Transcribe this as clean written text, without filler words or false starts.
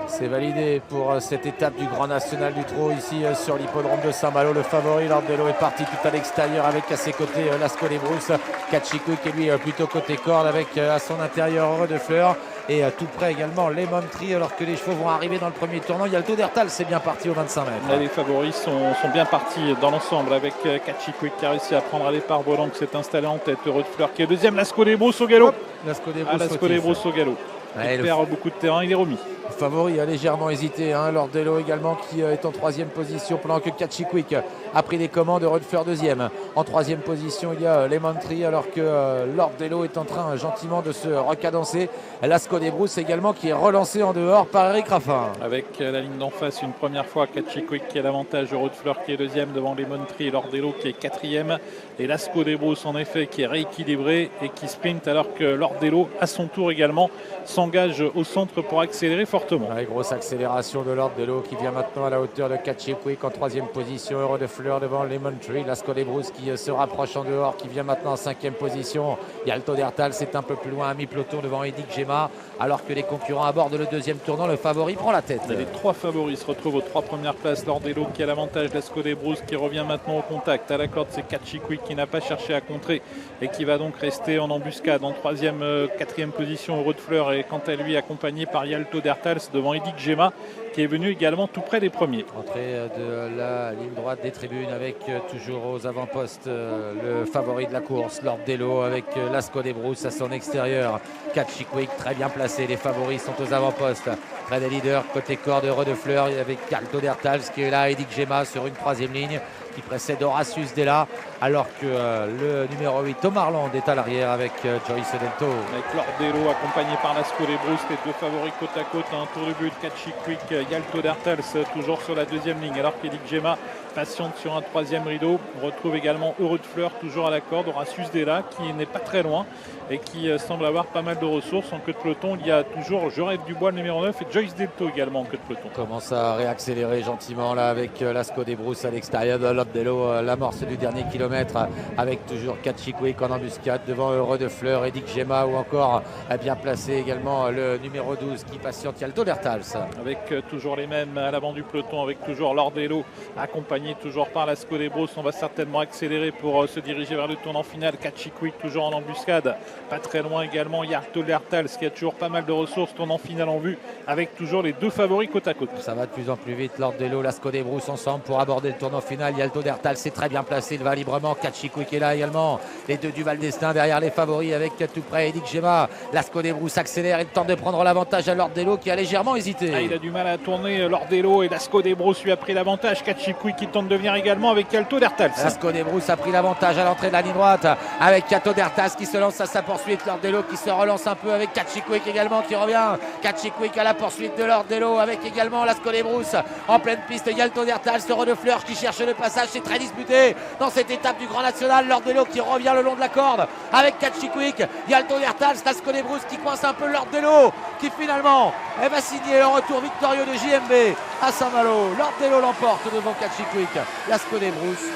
C'est validé pour cette étape du Grand National du Trot ici sur l'hippodrome de Saint-Malo. Le favori Lordello est parti tout à l'extérieur avec à ses côtés Lascaux des Brousses. Catchiquick qui est lui plutôt côté corde avec à son intérieur Heureux de Fleur. Et tout près également Lemon Tree alors que les chevaux vont arriver dans le premier tournant. Il y a le Taux d'Hertal, c'est bien parti au 25 mètres. Les favoris sont bien partis dans l'ensemble avec Catchiquick qui a réussi à prendre à départ Volant qui s'est installé en tête. Heureux de Fleur qui est deuxième. Lascaux des Brousses au galop. Lascaux des Brousses au galop. Il perd beaucoup de terrain, il est remis. Le favori a légèrement hésité, Lordello également qui est en troisième position pendant que Catchiquick a pris les commandes. Heureux de Fleur deuxième. En troisième position il y a Lemon Tree alors que Lordello est en train gentiment de se recadencer. Lascaux des Brousses également qui est relancé en dehors par Eric Raffin. Avec la ligne d'en face une première fois Catchiquick qui a l'avantage, Heureux de Fleur qui est deuxième devant Lemon Tree et Lordello qui est quatrième. Et Lascaux des Brousses en effet qui est rééquilibré et qui sprint alors que Lordello à son tour également s'engage au centre pour accélérer fortement. Grosse accélération de Lordello qui vient maintenant à la hauteur de Catchiquick en troisième position. Heureux de Fleur devant Lemon Tree. Lascaux des Brousses qui se rapproche en dehors, qui vient maintenant en cinquième position. Il y a le Taux d'Hertal, c'est un peu plus loin à mi-peloton devant Edic Gemma. Alors que les concurrents abordent le deuxième tournant, le favori prend la tête. Les trois favoris se retrouvent aux trois premières places. Lordello qui a l'avantage, Lascaux des Brousses qui revient maintenant au contact. À la corde, c'est Catchiquick qui n'a pas cherché à contrer et qui va donc rester en embuscade. En troisième, quatrième position, Heureux de Fleur est quant à lui accompagné par Yalto d'Hertals devant Edic Gemma qui est venu également tout près des premiers. Entrée de la ligne droite des tribunes avec toujours aux avant-postes le favori de la course, Lordello avec Lascaux des Brousses à son extérieur. Catchiquick très bien placé, les favoris sont aux avant-postes. Près des leaders, côté corde, Heureux de Fleur avec Yalto d'Hertals qui est là, Edic Gemma sur une troisième ligne qui précède Horatius Della alors que le numéro 8 Thomas Arland est à l'arrière avec Joyce Dento. Avec Lordello accompagné par Lascaux des Brousses, les deux favoris côte à côte, un tour de but, Catchiquick, Yalto d'Hertals toujours sur la deuxième ligne alors qu'Edic Gemma patiente sur un troisième rideau. On retrouve également Heureux de Fleur toujours à la corde, Horatius Della qui n'est pas très loin et qui semble avoir pas mal de ressources. En queue de peloton, il y a toujours Jorel Dubois le numéro 9 et Joyce Delto également en queue de peloton. On commence à réaccélérer gentiment là avec Lascaux des Brousses à l'extérieur de Lordello, l'amorce du dernier kilomètre avec toujours Catchiquick en embuscade devant Heureux de Fleur, Edic Gemma ou encore bien placé également le numéro 12 qui patiente Yalto d'Hertals. Avec toujours les mêmes à l'avant du peloton avec toujours Lordello accompagné toujours par Lascaux des Brousses. On va certainement accélérer pour se diriger vers le tournant final. Catchiquick toujours en embuscade, pas très loin également Yalto d'Hertals qui a toujours pas mal de ressources. Tournant final en vue avec toujours les deux favoris côte à côte. Ça va de plus en plus vite. Lordello, Lascaux des Brousses ensemble pour aborder le tournant final. Yalto d'Hertals c'est très bien placé, il va librement. Catchiquick est là également. Les deux du Val d'Estaing derrière les favoris avec tout près Edic Gemma. Lascaux des Brousses accélère et tente de prendre l'avantage à Lordello qui a légèrement hésité. Il a du mal à tourner Lordello et Lascaux des Brousses lui a pris l'avantage. Catchiquick qui tente de venir également avec Yalto d'Hertals. Lascaux des Brousses a pris l'avantage à l'entrée de la ligne droite avec Yalto d'Hertals qui se lance à sa poursuite. Lordello qui se relance un peu avec Catchiquick également qui revient. Catchiquick à la poursuite de Lordello avec également Lascaux des Brousses en pleine piste. Yalto d'Hertals, Heureux de Fleur qui cherche le passage. C'est très disputé dans cette étape du Grand National. Lordello qui revient le long de la corde avec Catchiquick. Yalto d'Hertals, Lascaux des Brousses qui coince un peu Lordello qui finalement va signer le retour victorieux de JMB à Saint-Malo. Lordello l'emporte devant Catchiquick. Lascaux des Brousses.